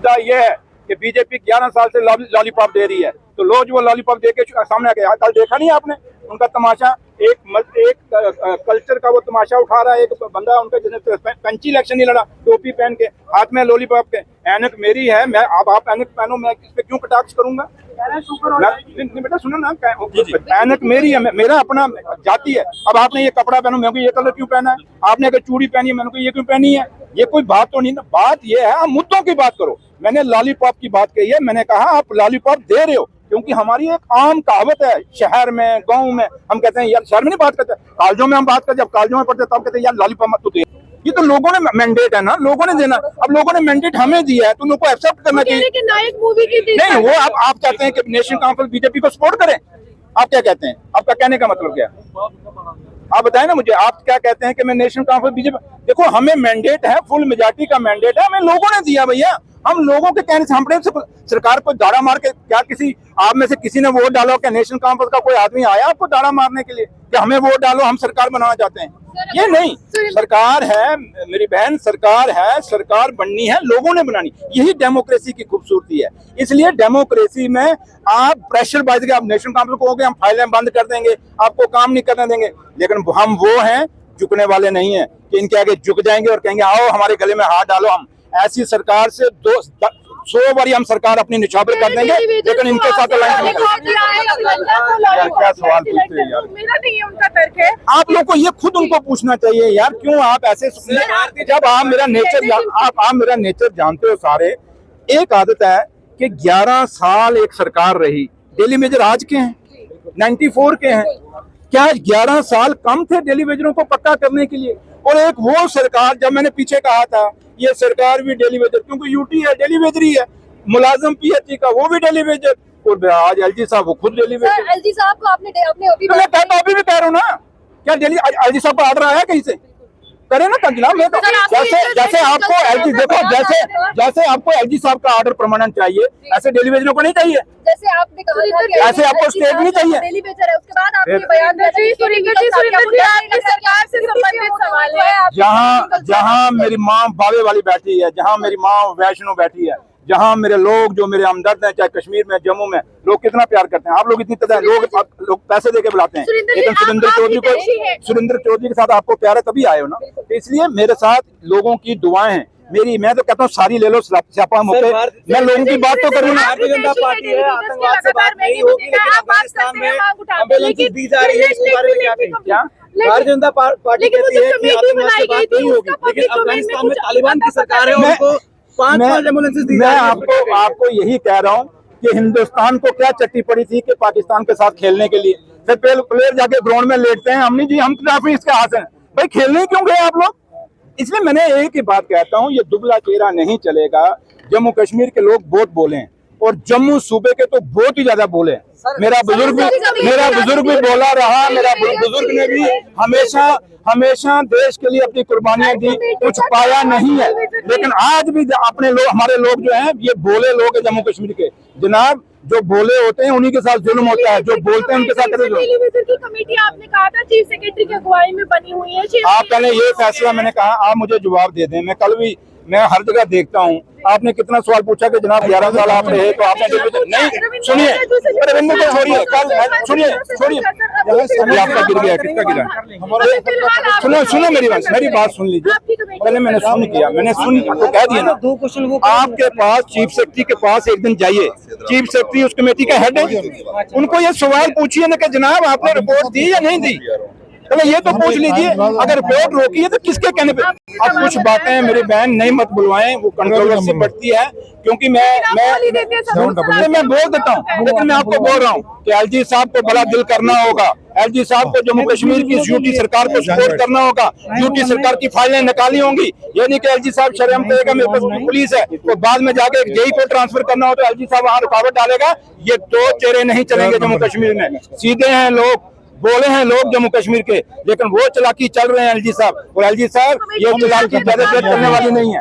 मुद्दा ये है कि बीजेपी 11 साल से लॉलीपॉप दे रही है, तो लोग वो लॉलीपॉप दे के सामने आ गए। कल देखा नहीं आपने उनका तमाशा, एक कल्चर का वो तमाशा उठा रहा है। एक बंदा उनका जिसने पंची इलेक्शन नहीं लड़ा, टोपी पहन के, हाथ में लॉलीपॉप के। ऐनक मेरी है, मैं अब आप ऐनक पहनो, मैं इस पे क्यों कटाक्ष करूंगा? बेटा सुनो ना, ऐनक मेरी है, मेरा अपना जाति है। अब आपने ये कपड़ा पहनो, मेरे को ये कलर क्यों पहना है? आपने अगर चूड़ी पहनी है, मैंने को ये क्यों पहनी है? ये कोई बात तो नहीं ना। बात ये है, आप मुद्दों की बात करो। मैंने लॉलीपॉप की बात कही है, मैंने कहा आप लॉलीपॉप दे रहे हो क्योंकि हमारी एक आम कहावत है, शहर में गांव में हम कहते हैं, यार शहर में नहीं बात करते, कॉलेजों में हम बात करते, जब कॉलेजों में पढ़ते तब कहते हैं यार लॉलीपॉप मत तो दे। ये तो लोगों ने मैंडेट है ना, लोगों ने देना। अब लोगों ने मैंडेट हमें दिया है तो उनको एक्सेप्ट करना चाहिए। नायक मूवी की नहीं, वो आप कहते हैं कि नेशनल कॉन्फ्रेंस बीजेपी को सपोर्ट करें, आप क्या कहते हैं? आपका कहने का मतलब क्या है? आप बताएं ना मुझे, आप क्या कहते हैं कि मैं नेशनल कॉन्फ्रेंस बीजेपी? देखो हमें मैंडेट है, फुल मेजॉरिटी का मैंडेट है, हमें लोगों ने दिया भैया। हम लोगों के कहने से हमने सरकार को दाड़ा मार के, क्या किसी आप में से किसी ने वोट डालो? क्या नेशनल कॉन्फ्रेंस का कोई आदमी आया आपको दाड़ा मारने के लिए कि हमें वोट डालो, हम सरकार बनाना चाहते हैं? ये नहीं, सरकार है मेरी बहन, सरकार है, सरकार बननी है, लोगों ने बनानी। यही डेमोक्रेसी की खूबसूरती है। इसलिए डेमोक्रेसी में आप प्रेशर बाज के आप नेशनल कॉन्फ्रेंस को कहोगे हम फाइलें बंद कर देंगे, आपको काम नहीं करने देंगे, लेकिन हम वो हैं झुकने वाले नहीं है कि इनके आगे झुक जाएंगे और कहेंगे आओ हमारे गले में हाथ डालो। हम ऐसी सरकार से 100 बारी हम सरकार अपनी निछावर कर देंगे, लेकिन इनके साथ क्या सवाल पूछते हैं यार? मेरा नहीं है, उनका तर्क है। आप लोग को ये खुद उनको पूछना चाहिए यार, क्यों आप ऐसे? जब आप मेरा नेचर जानते हो सारे। एक आदत है कि 11 साल एक सरकार रही, डेली वेजर आज के हैं, 94 के हैं। क्या 11 साल कम थे डेली वेजरों को पक्का करने के लिए? और एक वो सरकार, जब मैंने पीछे कहा था ये सरकार भी डेली वेजर, क्योंकि यूटी है डेली वेजर ही है, मुलाजिम पीएचई का वो भी डेली वेजर, और आज एलजी साहब वो खुद डेली वेजर। एलजी साहब को आपने अभी मैं कहता अभी भी कह रहा हूँ ना, क्या डेली एलजी साहब का ऑर्डर आया कहीं से? करे ना कंजला में तो जैसे आपको एलजी, देखो जैसे आपको एलजी साहब का ऑर्डर परमानेंट चाहिए, ऐसे डेली वेजरों को नहीं चाहिए। जैसे आपने कहा था कि ऐसे आपको स्टेट नहीं चाहिए। डेली वेजर है, उसके बाद आपने बयान दिया सरकार से संबंधित सवाल है। जहाँ मेरी माँ बावे वाली बैठी है, जहाँ मेरी माँ वैष्णो बैठी है, जहाँ मेरे लोग जो मेरे हमदर्द हैं, चाहे कश्मीर में, जम्मू में, लोग कितना प्यार करते हैं। आप लोग इतनी तरह लोग पैसे देके बुलाते हैं, लेकिन सुरेंद्र चौधरी के साथ आपको प्यार है तभी आए हो ना। तो इसलिए मेरे साथ लोगों की दुआएं हैं मेरी। मैं तो कहता हूँ सारी ले लो स्यापा मौके, मैं लोगों की बात तो करूँ ना। भारतीय जनता पार्टी है, आतंकवाद से बात नहीं होगी, लेकिन अफगानिस्तान में एम्बुलेंस दी जा रही है, इसके बारे में क्या कहेंगे? भारतीय जनता पार्टी कहती है कि आतंकवाद से बात नहीं होगी, लेकिन अफगानिस्तान में तालिबान की सरकार है, उनको 5 एम्बुलेंस दी जा रही है। मैं आपको यही कह रहा हूँ कि हिंदुस्तान को क्या चट्टी पड़ी थी कि पाकिस्तान के साथ खेलने के लिए फिर प्लेयर जाके ग्राउंड में लेटते हैं, हमने जी हम काफी इसके हाथ हैं भाई, खेलने क्यों गए आप लोग? इसलिए मैंने एक ही बात कहता हूँ, ये दुबला चेहरा नहीं चलेगा। जम्मू कश्मीर के लोग बहुत बोले हैं और जम्मू सूबे के तो बहुत ही ज्यादा बोले हैं। मेरा बुजुर्ग भी बोला रहा, मेरा बुजुर्ग ने भी हमेशा देश के लिए अपनी कुर्बानियां दी, कुछ पाया नहीं है। लेकिन आज भी अपने लोग, हमारे लोग जो हैं, ये बोले लोग हैं जम्मू कश्मीर के। जनाब जो बोले होते हैं उन्हीं के साथ जुल्म होता है, जो बोलते हैं उनके साथ की कमेटी आपने कहा था चीफ सेक्रेटरी की अगुवाई में बनी हुई है। आप पहले ये फैसला, मैंने कहा आप मुझे जवाब दे दें। मैं कल भी, मैं हर जगह देखता हूँ, आपने कितना सवाल पूछा कि जनाब 11 साल आप रहे तो आपने नहीं सुनिए, रविंद्र को छोड़िए, कल छोड़िए आपका गिर गया, किसका गिरा? सुनो मेरी बात सुन लीजिए पहले। मैंने सुन तो कह दिया ना। 2 क्वेश्चन आपके पास चीफ सेक्रेटरी के पास एक दिन जाइए, चीफ सेक्रेटरी उस कमेटी का हेड है, उनको ये सवाल पूछिए ना कि जनाब आपने रिपोर्ट दी या नहीं दी। चलो ये तो पूछ लीजिए, अगर रिपोर्ट रोकी है तो किसके कहने पे? अब कुछ बातें मेरी बहन नहीं मत बुलवाएं, वो कंट्रोवर्सी बढ़ती है, क्योंकि मैं बोल देता हूँ, लेकिन मैं आपको बोल रहा हूँ कि एलजी साहब को बड़ा दिल करना होगा। एलजी साहब को जम्मू कश्मीर की यूटी सरकार को सपोर्ट करना होगा। यूटी सरकार की फाइलें निकाली होंगी, ये नहीं कि एलजी साहब शर्म करेगा मेरे पास पुलिस है, तो बाद में जाके जेई को ट्रांसफर करना हो तो एलजी साहब वहाँ रुकावट डालेगा। ये 2 चेहरे नहीं चलेंगे जम्मू कश्मीर में। सीधे हैं लोग, बोले हैं लोग जम्मू कश्मीर के, लेकिन वो चलाकी चल रहे हैं एलजी साहब, और एलजी साहब ये चलाकी ज्यादा देर चलने वाली नहीं है।